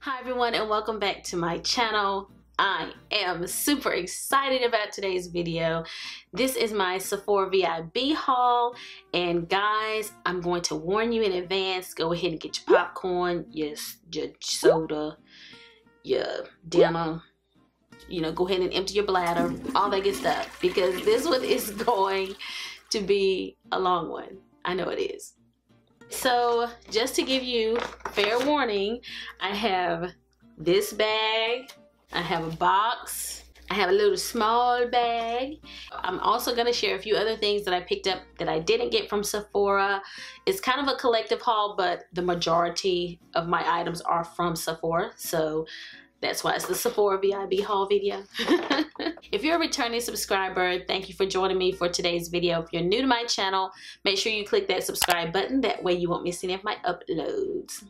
Hi everyone, and welcome back to my channel. I am super excited about today's video. This is my Sephora VIB haul, and guys, I'm going to warn you in advance. Go ahead and get your popcorn, your soda, your dinner. You know, go ahead and empty your bladder, all that good stuff, because this one is going to be a long one. I know it is. So just to give you fair warning, I have this bag, I have a box, I have a little small bag. I'm also going to share a few other things that I picked up that I didn't get from Sephora. It's kind of a collective haul, but the majority of my items are from Sephora, so that's why it's the Sephora VIB haul video. If you're a returning subscriber, thank you for joining me for today's video. If you're new to my channel, make sure you click that subscribe button. That way you won't miss any of my uploads.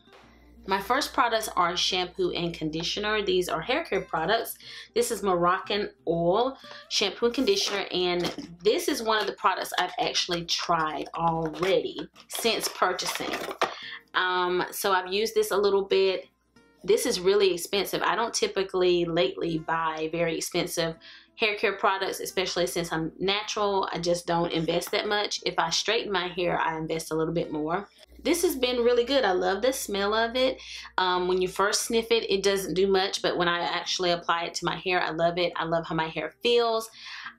My first products are shampoo and conditioner. These are hair care products. This is Moroccanoil shampoo and conditioner, and this is one of the products I've actually tried already since purchasing. So I've used this a little bit. This is really expensive. I don't typically lately buy very expensive hair care products, especially since I'm natural. I just don't invest that much. If I straighten my hair, I invest a little bit more. This has been really good. I love the smell of it. When you first sniff it, it doesn't do much, but when I actually apply it to my hair, I love it. I love how my hair feels.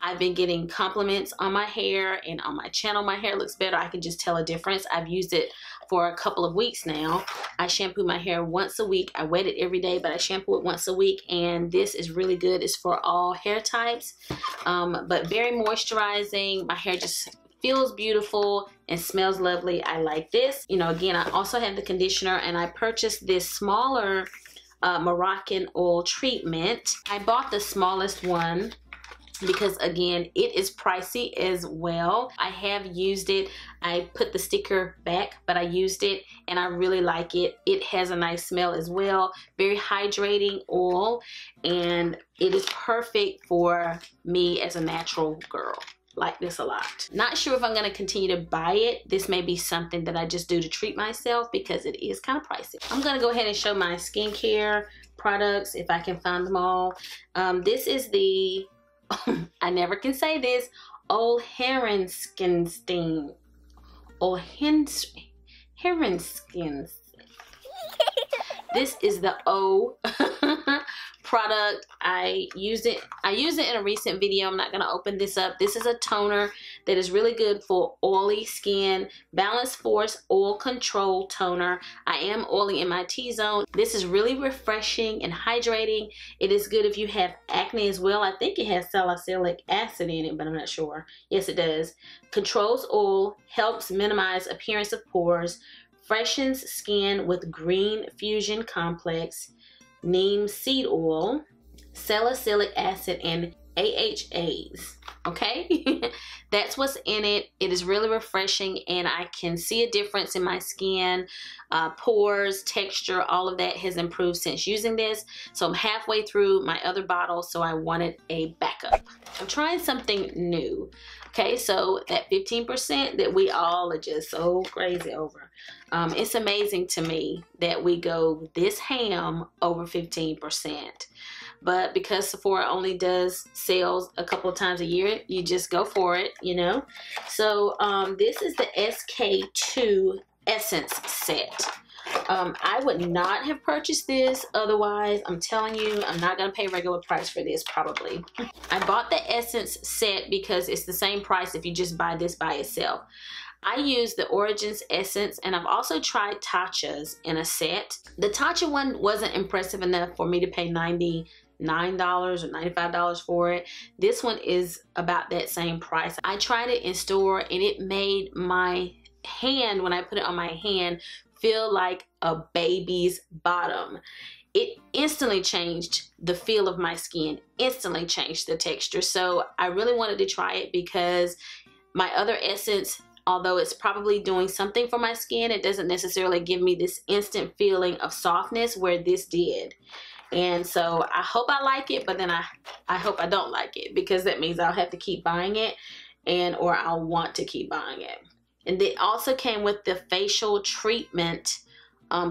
I've been getting compliments on my hair, and on my channel my hair looks better. I can just tell a difference. I've used it for a couple of weeks now. I shampoo my hair once a week. I wet it every day, but I shampoo it once a week, and this is really good. It's for all hair types, but very moisturizing. My hair just feels beautiful and smells lovely. I like this. You know, again, I also have the conditioner, and I purchased this smaller Moroccanoil treatment. I bought the smallest one because, again, it is pricey as well. I have used it. I put the sticker back, but I used it and I really like it. It has a nice smell as well. Very hydrating oil, and it is perfect for me as a natural girl. Like this a lot. Not sure if I'm going to continue to buy it. This may be something that I just do to treat myself because it is kind of pricey. I'm going to go ahead and show my skincare products if I can find them all. This is the I never can say this. OLEHENRIKSEN. OLEHENRIKSEN. This is the O product. I used it in a recent video. I'm not going to open this up. This is a toner that is really good for oily skin. Balance Force Oil Control Toner. I am oily in my T-zone. This is really refreshing and hydrating. It is good if you have acne as well. I think it has salicylic acid in it, but I'm not sure. Yes, it does. Controls oil, helps minimize appearance of pores, freshens skin with green fusion complex, neem seed oil, salicylic acid, and AHAs. Okay, that's what's in it. It is really refreshing, and I can see a difference in my skin. Pores, texture, all of that has improved since using this. So I'm halfway through my other bottle, so I wanted a backup. I'm trying something new. Okay, so that 15% that we all are just so crazy over. It's amazing to me that we go this ham over 15%. But because Sephora only does sales a couple of times a year, you just go for it, you know. So this is the SK2 Essence set. I would not have purchased this otherwise. I'm telling you, I'm not going to pay regular price for this probably. I bought the Essence set because it's the same price if you just buy this by itself. I use the Origins Essence, and I've also tried Tatcha's in a set. The Tatcha one wasn't impressive enough for me to pay $99 or $95 for it. This one is about that same price. I tried it in store, and it made my hand, when I put it on my hand, feel like a baby's bottom. It instantly changed the feel of my skin, instantly changed the texture. So I really wanted to try it because my other essence, although it's probably doing something for my skin, it doesn't necessarily give me this instant feeling of softness where this did. And so I hope I like it, but then I hope I don't like it, because that means I'll have to keep buying it, or I'll want to keep buying it. And it also came with the facial treatment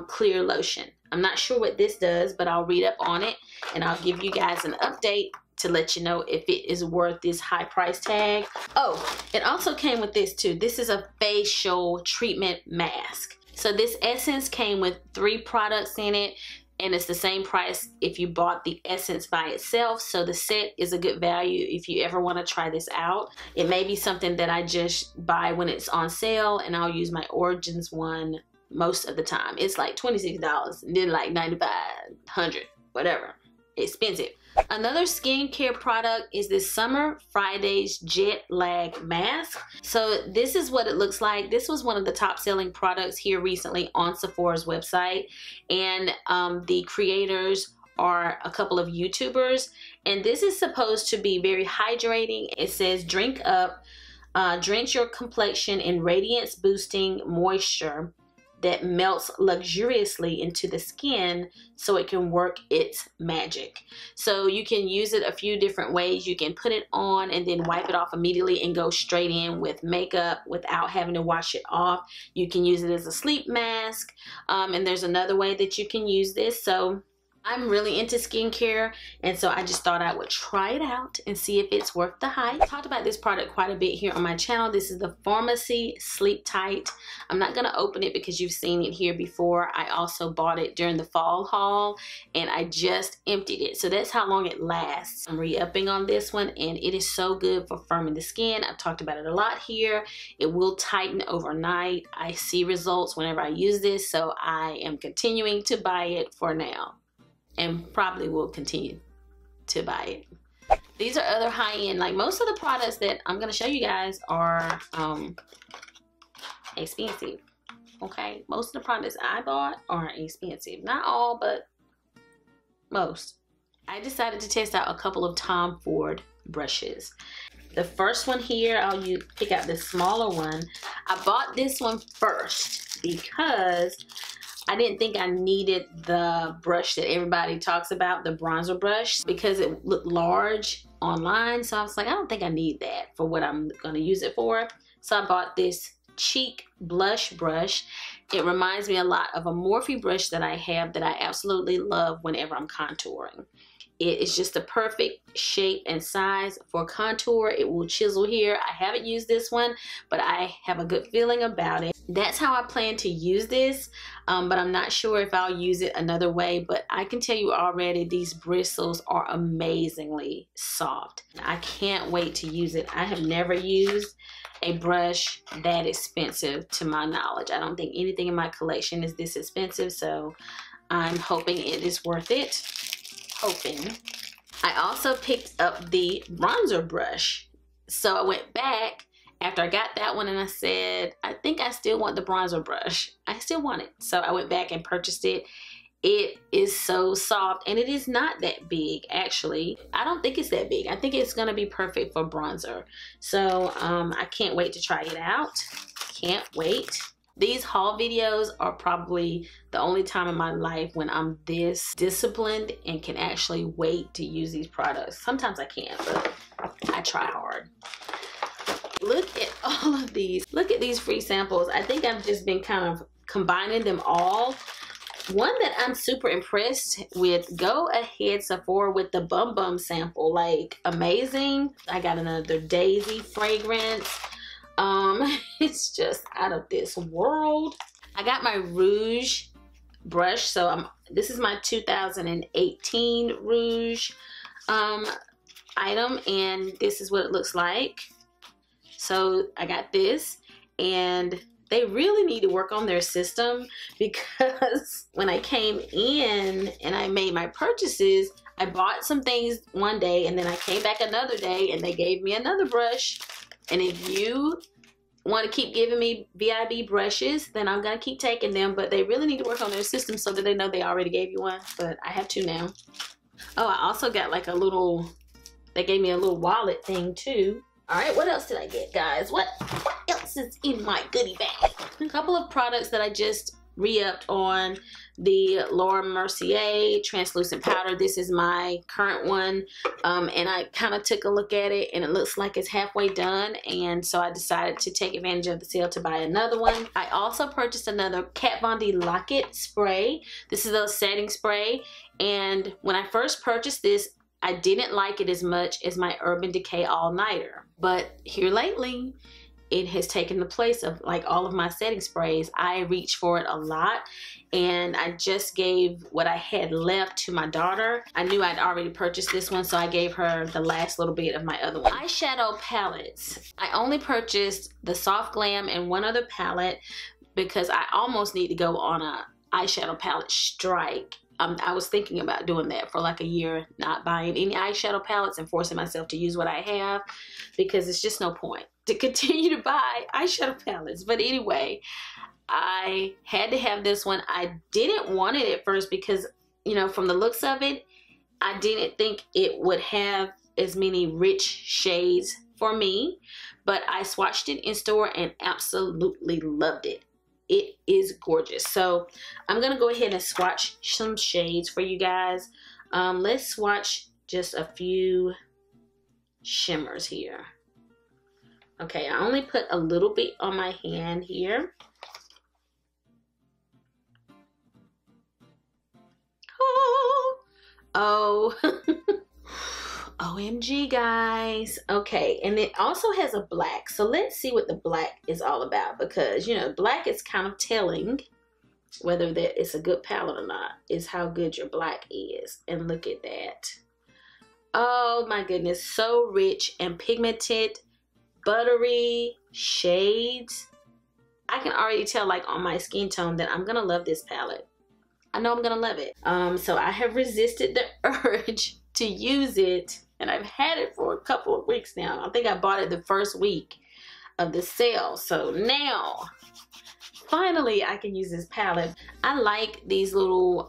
clear lotion. I'm not sure what this does, but I'll read up on it and I'll give you guys an update to let you know if it is worth this high price tag. Oh, it also came with this too. This is a facial treatment mask. So this essence came with 3 products in it, and it's the same price if you bought the essence by itself. So the set is a good value if you ever want to try this out. It may be something that I just buy when it's on sale, and I'll use my Origins one most of the time. It's like $26 and then like $95, $100, whatever. Expensive. Another skincare product is this Summer Fridays Jet Lag Mask. So this is what it looks like. This was one of the top selling products here recently on Sephora's website, and the creators are a couple of YouTubers, and this is supposed to be very hydrating. It says drink up, drench your complexion in radiance boosting moisture that melts luxuriously into the skin so it can work its magic. So you can use it a few different ways. You can put it on and then wipe it off immediately and go straight in with makeup without having to wash it off. You can use it as a sleep mask, and there's another way that you can use this. So I'm really into skincare, and so I just thought I would try it out and see if it's worth the hype. I talked about this product quite a bit here on my channel. This is the Farmacy Sleep Tight. I'm not going to open it because you've seen it here before. I also bought it during the fall haul, and I just emptied it. So that's how long it lasts. I'm re-upping on this one, and it is so good for firming the skin. I've talked about it a lot here. It will tighten overnight. I see results whenever I use this, so I am continuing to buy it for now, and probably will continue to buy it. These are other high-end, like most of the products that I'm going to show you guys are expensive. Okay, most of the products I bought are expensive. Not all, but most. I decided to test out a couple of Tom Ford brushes. The first one here, I'll pick out the smaller one. I bought this one first because I didn't think I needed the brush that everybody talks about, the bronzer brush, because it looked large online. So I was like, I don't think I need that for what I'm going to use it for. So I bought this cheek blush brush. It reminds me a lot of a Morphe brush that I have that I absolutely love whenever I'm contouring. It is just the perfect shape and size for contour. It will chisel here. I haven't used this one, but I have a good feeling about it. That's how I plan to use this, but I'm not sure if I'll use it another way. But I can tell you already, these bristles are amazingly soft. I can't wait to use it. I have never used a brush that expensive to my knowledge. I don't think anything in my collection is this expensive, so I'm hoping it is worth it. I also picked up the bronzer brush. So I went back after I got that one and I said, I think I still want the bronzer brush. I still want it. So I went back and purchased it. It is so soft, and it is not that big actually. I don't think it's that big. I think it's gonna be perfect for bronzer. So I can't wait to try it out. Can't wait. These haul videos are probably the only time in my life when I'm this disciplined and can actually wait to use these products. Sometimes I can't, but I try hard. Look at all of these. Look at these free samples. I think I've just been kind of combining them all. One that I'm super impressed with, go ahead Sephora with the Bum Bum sample. Like, amazing. I got another Daisy fragrance. It's just out of this world. I got my rouge brush, so this is my 2018 rouge item, and this is what it looks like. So I got this, and they really need to work on their system, because when I came in and I made my purchases, I bought some things one day and then I came back another day and they gave me another brush. And if you want to keep giving me VIB brushes, then I'm going to keep taking them. But they really need to work on their system so that they know they already gave you one. But I have two now. Oh, I also got like a little, they gave me a little wallet thing too. All right, what else did I get, guys? What else is in my goodie bag? A couple of products that I just re-upped on. the Laura Mercier translucent powder. This is my current one, and I kind of took a look at it and it looks like it's halfway done, and so I decided to take advantage of the sale to buy another one. I also purchased another Kat Von D Lock-It spray. This is a setting spray, and when I first purchased this, I didn't like it as much as my Urban Decay All Nighter, but here lately it has taken the place of like all of my setting sprays. I reach for it a lot, and I just gave what I had left to my daughter. I knew I'd already purchased this one, so I gave her the last little bit of my other one. Eyeshadow palettes. I only purchased the Soft Glam and one other palette because I almost need to go on a eyeshadow palette strike. I was thinking about doing that for like a year, not buying any eyeshadow palettes and forcing myself to use what I have, because it's just no point to continue to buy eyeshadow palettes. But anyway, I had to have this one. I didn't want it at first because, you know, from the looks of it, I didn't think it would have as many rich shades for me, but I swatched it in store and absolutely loved it. It is gorgeous. So I'm gonna go ahead and swatch some shades for you guys. Let's swatch just a few shimmers here. Okay, I only put a little bit on my hand here. Oh, OMG guys. Okay, and it also has a black, so let's see what the black is all about, because you know, black is kind of telling whether that it's a good palette or not, is how good your black is. And look at that. Oh my goodness, so rich and pigmented, buttery shades. I can already tell, like on my skin tone, that I'm gonna love this palette. I know I'm gonna love it. So I have resisted the urge to use it, and I've had it for a couple of weeks now. I think I bought it the first week of the sale. So now, finally, I can use this palette. I like these little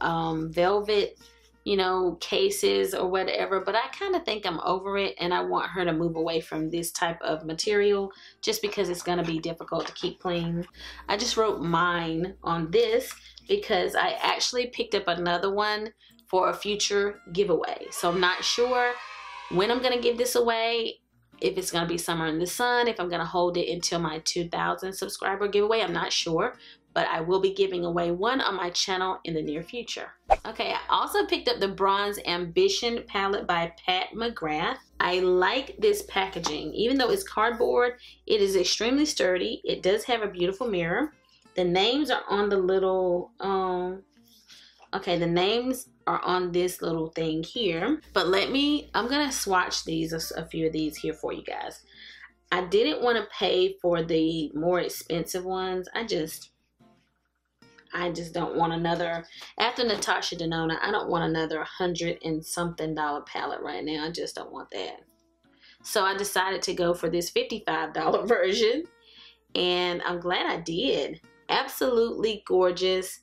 velvet, you know, cases or whatever, but I kind of think I'm over it, and I want her to move away from this type of material just because it's gonna be difficult to keep clean. I just wrote mine on this because I actually picked up another one for a future giveaway. So I'm not sure when I'm gonna give this away, if it's gonna be Summer in the Sun, if I'm gonna hold it until my 2,000 subscriber giveaway, I'm not sure, but I will be giving away one on my channel in the near future. Okay, I also picked up the Bronze Ambition palette by Pat McGrath. I like this packaging. Even though it's cardboard, it is extremely sturdy. It does have a beautiful mirror. The names are on the little, okay, the names are on this little thing here. But I'm gonna swatch these, a few of these here for you guys. I didn't want to pay for the more expensive ones. I just don't want another, after Natasha Denona, I don't want another $100 and something palette right now. I just don't want that. So I decided to go for this $55 version, and I'm glad I did. Absolutely gorgeous.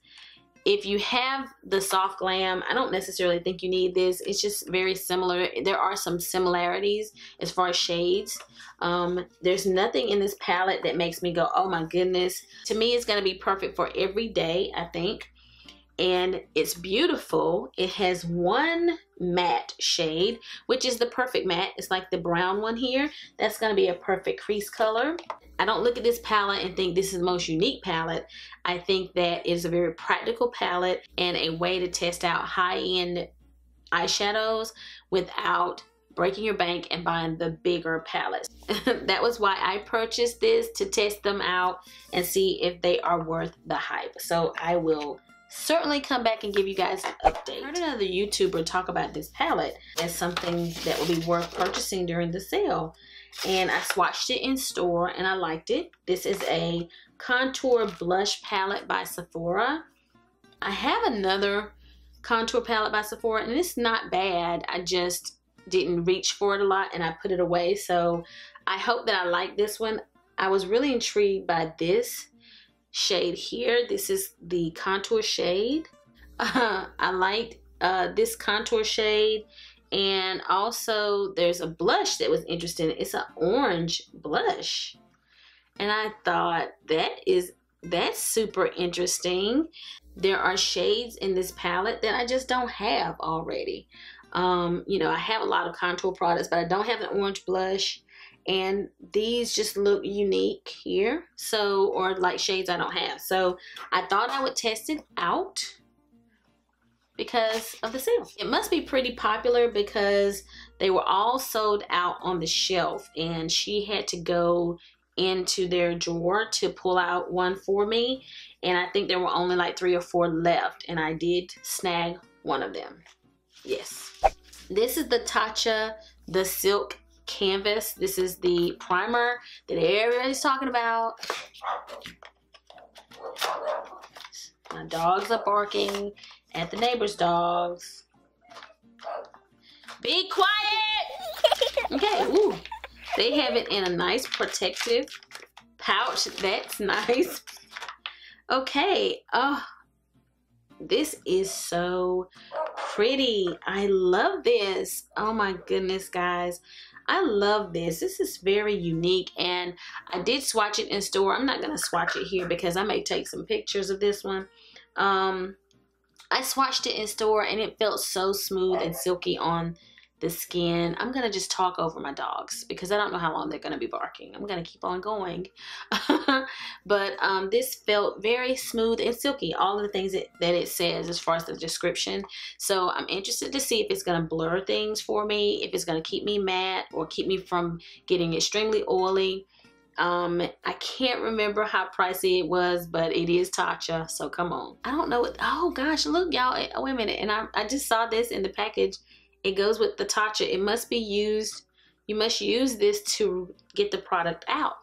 If you have the Soft Glam, I don't necessarily think you need this. It's just very similar. There are some similarities as far as shades. There's nothing in this palette that makes me go, oh my goodness. To me, it's going to be perfect for every day, I think. And it's beautiful. It has one matte shade, which is the perfect matte. It's like the brown one here. That's going to be a perfect crease color. I don't look at this palette and think this is the most unique palette. I think that it is a very practical palette and a way to test out high-end eyeshadows without breaking your bank and buying the bigger palettes. That was why I purchased this, to test them out and see if they are worth the hype. So I will certainly come back and give you guys an update. I heard another YouTuber talk about this palette as something that will be worth purchasing during the sale. And I swatched it in store and I liked it. This is a contour blush palette by Sephora. I have another contour palette by Sephora and it's not bad. I just didn't reach for it a lot and I put it away. So I hope that I like this one. I was really intrigued by this shade here. This is the contour shade. I liked this contour shade. And also there's a blush that was interesting. It's an orange blush. And I thought that's super interesting. there are shades in this palette that I just don't have already. You know, I have a lot of contour products, but I don't have an orange blush, and these just look unique here, so, or like shades I don't have. So I thought I would test it out because of the sale. It must be pretty popular because they were all sold out on the shelf, and she had to go into their drawer to pull out one for me, and I think there were only like 3 or 4 left, and I did snag one of them. Yes. This is the Tatcha, the Silk Canvas. This is the primer that everybody's talking about. My dogs are barking at the neighbor's dogs. Be quiet! Okay, ooh. They have it in a nice protective pouch. That's nice. Okay, oh, this is so pretty. I love this. Oh my goodness, guys. I love this. This is very unique, and I did swatch it in store. I'm not going to swatch it here because I may take some pictures of this one. I swatched it in store, and it felt so smooth and silky on the skin. I'm going to just talk over my dogs because I don't know how long they're going to be barking. I'm going to keep on going. But this felt very smooth and silky. All of the things that it says as far as the description. So I'm interested to see if it's going to blur things for me, if it's going to keep me matte or keep me from getting extremely oily. I can't remember how pricey it was, but it is Tatcha, so come on. I don't know what, oh gosh, look y'all, wait a minute, and I just saw this in the package. It goes with the Tatcha. It must be used, you must use this to get the product out.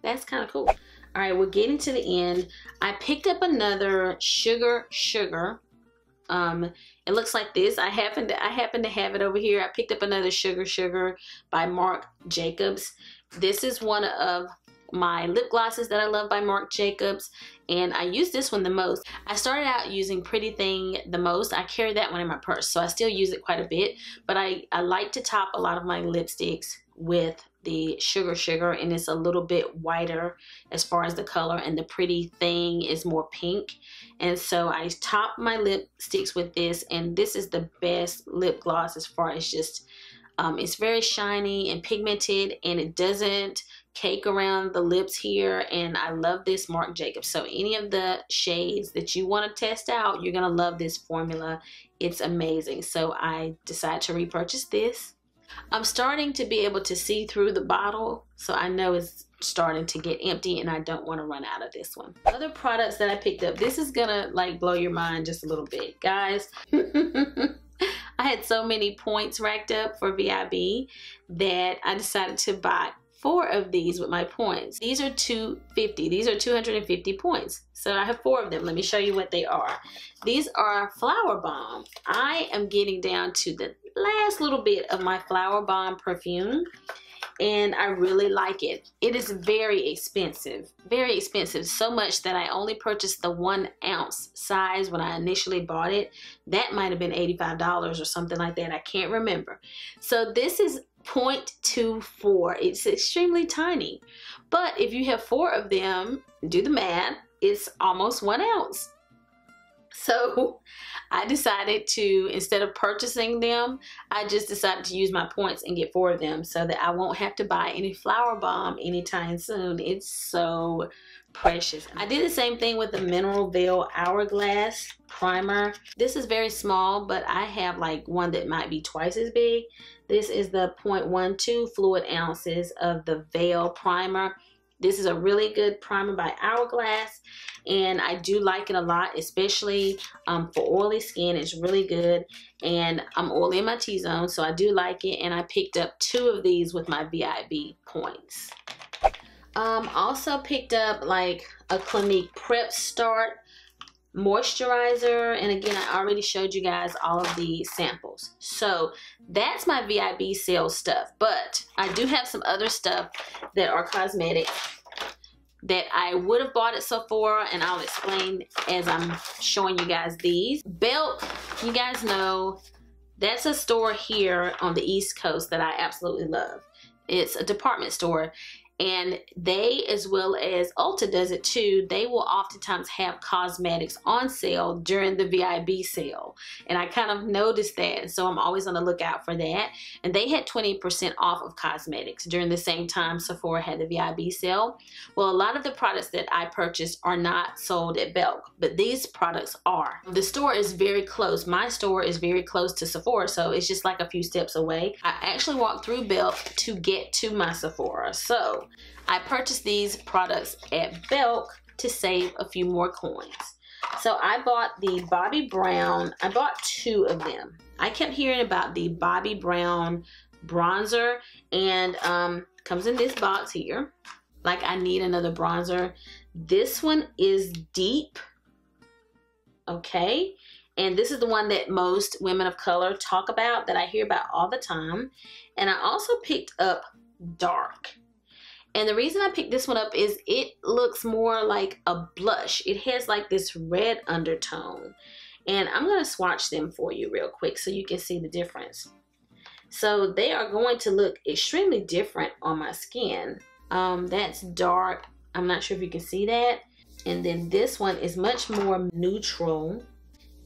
That's kind of cool. All right, we're getting to the end. I picked up another Sugar. It looks like this. I happen to have it over here. I picked up another Sugar by Marc Jacobs. This is one of my lip glosses that I love by Marc Jacobs, and I use this one the most. I started out using Pretty Thing the most. I carry that one in my purse, so I still use it quite a bit, but I like to top a lot of my lipsticks with the Sugar, and it's a little bit whiter as far as the color, and the Pretty Thing is more pink, and so I top my lipsticks with this, and this is the best lip gloss as far as just it's very shiny and pigmented, and it doesn't cake around the lips here, and I love this Marc Jacobs. So any of the shades that you want to test out, you're gonna love this formula. It's amazing. So I decided to repurchase this. I'm starting to be able to see through the bottle, so I know it's starting to get empty, and I don't want to run out of this one. Other products that I picked up, this is gonna like blow your mind just a little bit, guys. I had so many points racked up for VIB that I decided to buy 4 of these with my points. These are 250. These are 250 points. So I have 4 of them. Let me show you what they are. These are Flower Balm. I am getting down to the last little bit of my Flower Balm perfume, and I really like it. It is very expensive, so much that I only purchased the 1 ounce size when I initially bought it. That might have been $85 or something like that. I can't remember. So this is 0.24. It's extremely tiny, but if you have 4 of them, do the math, it's almost 1 ounce. So I decided to, instead of purchasing them, I just decided to use my points and get 4 of them so that I won't have to buy any Flower Balm anytime soon. It's so precious. I did the same thing with the Mineral Veil Hourglass primer. This is very small, but I have like one that might be twice as big. This is the 0.12 fluid ounces of the Veil primer. This is a really good primer by Hourglass, and I do like it a lot, especially for oily skin. It's really good, and I'm oily in my T-zone, so I do like it, and I picked up 2 of these with my VIB points. Also picked up like a Clinique Prep Start moisturizer, and again, I already showed you guys all of the samples. So that's my VIB sales stuff, but I do have some other stuff that are cosmetic that I would have bought at Sephora, and I'll explain as I'm showing you guys these. Belk, you guys know, that's a store here on the East Coast that I absolutely love. It's a department store, And they, as well as Ulta does it too, they will oftentimes have cosmetics on sale during the VIB sale. And I kind of noticed that, so I'm always on the lookout for that. And they had 20% off of cosmetics during the same time Sephora had the VIB sale. Well, a lot of the products that I purchased are not sold at Belk, but these products are. The store is very close. My store is very close to Sephora, so it's just like a few steps away. I actually walked through Belk to get to my Sephora. So I purchased these products at Belk to save a few more coins. So I bought the Bobbi Brown. I bought 2 of them. I kept hearing about the Bobbi Brown bronzer, and comes in this box here. Like, I need another bronzer. This one is deep. Okay. And this is the one that most women of color talk about, that I hear about all the time. And I also picked up dark. And the reason I picked this one up is it looks more like a blush. It has like this red undertone. And I'm going to swatch them for you real quick so you can see the difference. So they are going to look extremely different on my skin. That's dark. I'm not sure if you can see that. And then this one is much more neutral,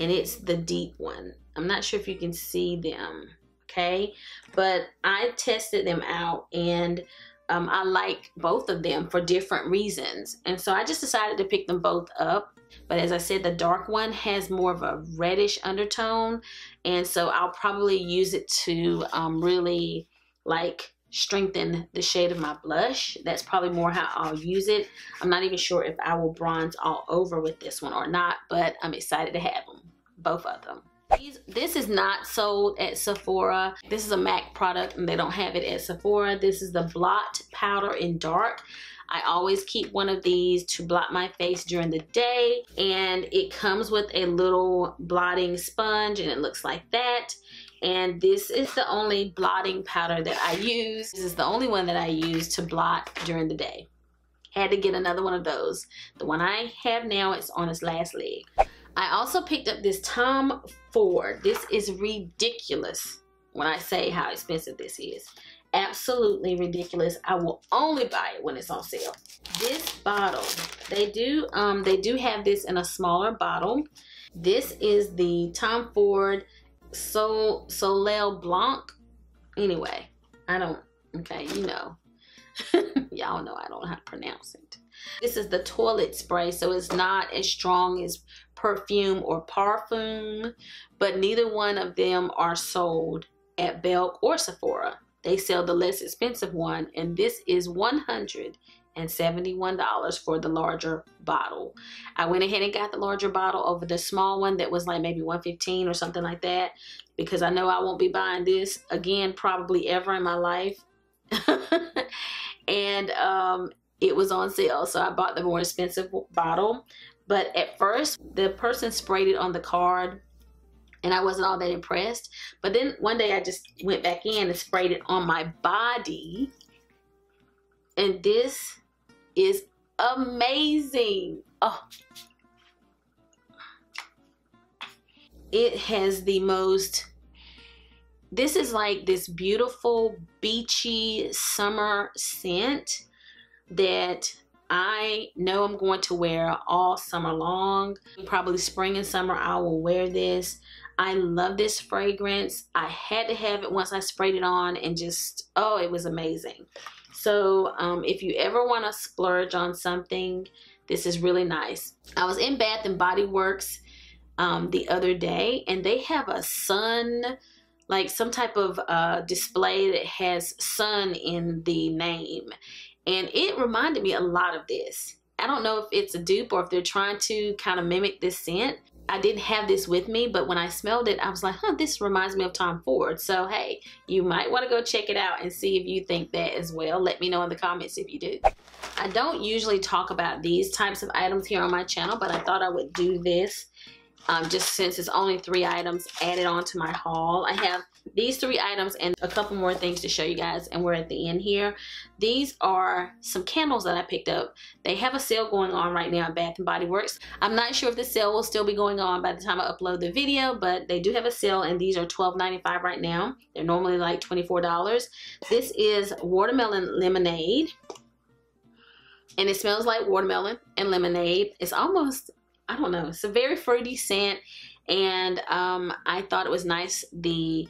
and it's the deep one. I'm not sure if you can see them, okay? But I tested them out, and I like both of them for different reasons. And so I just decided to pick them both up. But as I said, the dark one has more of a reddish undertone. And so I'll probably use it to really like strengthen the shade of my blush. That's probably more how I'll use it. I'm not even sure if I will bronze all over with this one or not, but I'm excited to have them, both of them. This is not sold at Sephora. This is a MAC product and they don't have it at Sephora. This is the Blot Powder in Dark. I always keep one of these to blot my face during the day, and it comes with a little blotting sponge, and it looks like that. And this is the only blotting powder that I use. This is the only one that I use to blot during the day. Had to get another one of those. The one I have now is on its last leg. I also picked up this Tom Ford. This is ridiculous when I say how expensive this is. Absolutely ridiculous. I will only buy it when it's on sale. This bottle, they do have this in a smaller bottle. This is the Tom Ford Soleil Blanc. Anyway, okay, you know. Y'all know I don't know how to pronounce it. This is the toilet spray, so it's not as strong as perfume or parfum, but neither one of them are sold at Belk or Sephora. They sell the less expensive one, and this is $171 for the larger bottle. I went ahead and got the larger bottle over the small one that was like maybe $115 or something like that, because I know I won't be buying this again probably ever in my life. And it was on sale, so I bought the more expensive bottle. But at first, the person sprayed it on the card, and I wasn't all that impressed. But then one day I just went back in and sprayed it on my body. And this is amazing. Oh. It has the most, this is like this beautiful beachy summer scent that I know I'm going to wear all summer long. Probably spring and summer I will wear this. I love this fragrance. I had to have it once I sprayed it on, and just, oh, it was amazing. So if you ever want to splurge on something, this is really nice. I was in Bath and Body Works the other day, and they have a sun, like some type of display that has sun in the name. And it reminded me a lot of this. I don't know if it's a dupe or if they're trying to kind of mimic this scent. I didn't have this with me, but when I smelled it, I was like, huh, this reminds me of Tom Ford. So, hey, you might want to go check it out and see if you think that as well. Let me know in the comments if you do. I don't usually talk about these types of items here on my channel, but I thought I would do this just since it's only 3 items added on to my haul. I have these 3 items and a couple more things to show you guys, and we're at the end here. These are some candles that I picked up. They have a sale going on right now at Bath and Body Works. I'm not sure if the sale will still be going on by the time I upload the video, but they do have a sale, and these are $12.95 right now. They're normally like $24. This is watermelon lemonade. And it smells like watermelon and lemonade. It's almost, I don't know, it's a very fruity scent. And I thought it was nice. The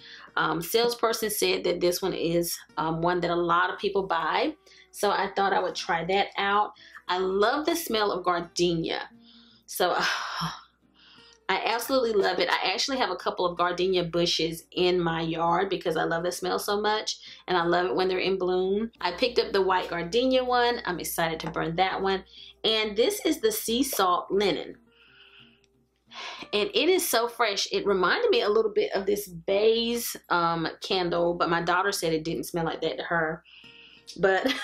salesperson said that this one is one that a lot of people buy. So I thought I would try that out. I love the smell of gardenia. So I absolutely love it. I actually have a couple of gardenia bushes in my yard because I love the smell so much, and I love it when they're in bloom. I picked up the white gardenia one. I'm excited to burn that one. And this is the sea salt linen. And it is so fresh. It reminded me a little bit of this Bays candle, but my daughter said it didn't smell like that to her. But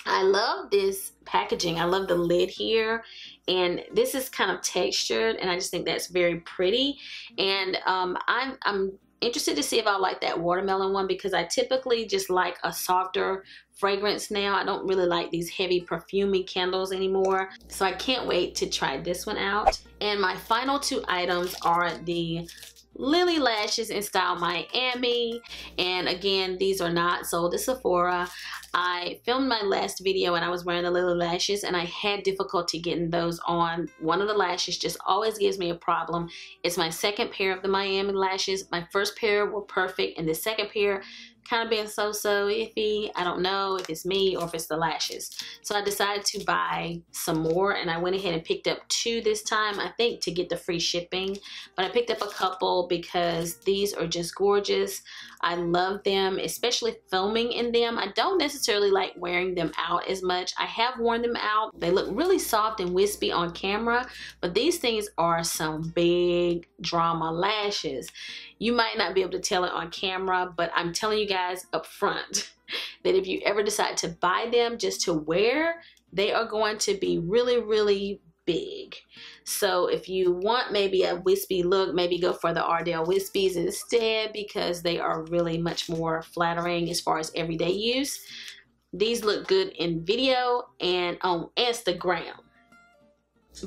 I love this packaging. I love the lid here, and this is kind of textured, and I just think that's very pretty. And I'm interested to see if I like that watermelon one, because I typically just like a softer fragrance now. I don't really like these heavy perfumey candles anymore, so I can't wait to try this one out. And my final two items are the Lily Lashes in Style Miami, and again, these are not sold at Sephora. I filmed my last video and I was wearing the Lily Lashes, and I had difficulty getting those on. One of the lashes just always gives me a problem. It's my second pair of the Miami lashes. My first pair were perfect, and the second pair kind of being so iffy. I don't know if it's me or if it's the lashes. So I decided to buy some more, and I went ahead and picked up two this time, I think to get the free shipping. But I picked up a couple because these are just gorgeous. I love them, especially filming in them. I don't necessarily like wearing them out as much. I have worn them out. They look really soft and wispy on camera, but these things are some big drama lashes. You might not be able to tell it on camera, but I'm telling you guys up front that if you ever decide to buy them just to wear, they are going to be really big. So if you want maybe a wispy look, maybe go for the Ardell Wispies instead, because they are really much more flattering as far as everyday use. These look good in video and on Instagram,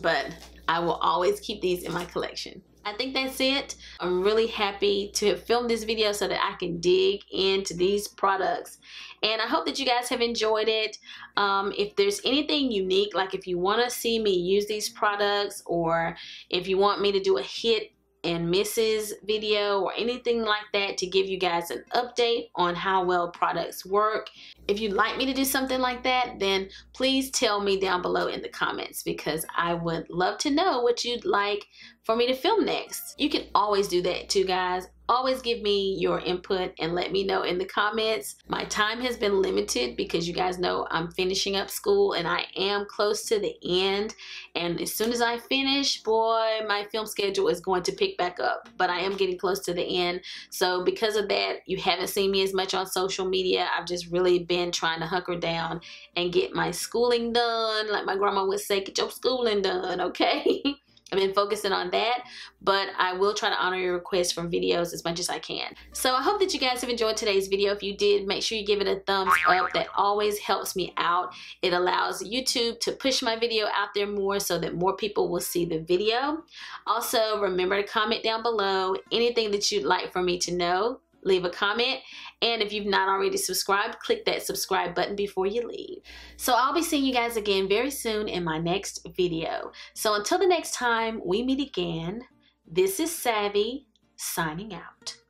but I will always keep these in my collection. I think that's it. I'm really happy to have filmed this video so that I can dig into these products. And I hope that you guys have enjoyed it. If there's anything unique, like if you want to see me use these products, or if you want me to do a hit and misses video or anything like that to give you guys an update on how well products work, if you'd like me to do something like that, then please tell me down below in the comments, because I would love to know what you'd like for me to film next. You can always do that too, guys. Always give me your input and let me know in the comments. My time has been limited because you guys know I'm finishing up school and I am close to the end. And as soon as I finish, boy, my film schedule is going to pick back up. But I am getting close to the end. So because of that, you haven't seen me as much on social media. I've just really been trying to hunker down and get my schooling done. Like my grandma would say, get your schooling done, okay? I've been focusing on that, but I will try to honor your requests from videos as much as I can. So I hope that you guys have enjoyed today's video. If you did, make sure you give it a thumbs up. That always helps me out. It allows YouTube to push my video out there more so that more people will see the video. Also, remember to comment down below anything that you'd like for me to know. Leave a comment, and if you've not already subscribed, click that subscribe button before you leave. So I'll be seeing you guys again very soon in my next video. So until the next time we meet again, this is Savvy signing out.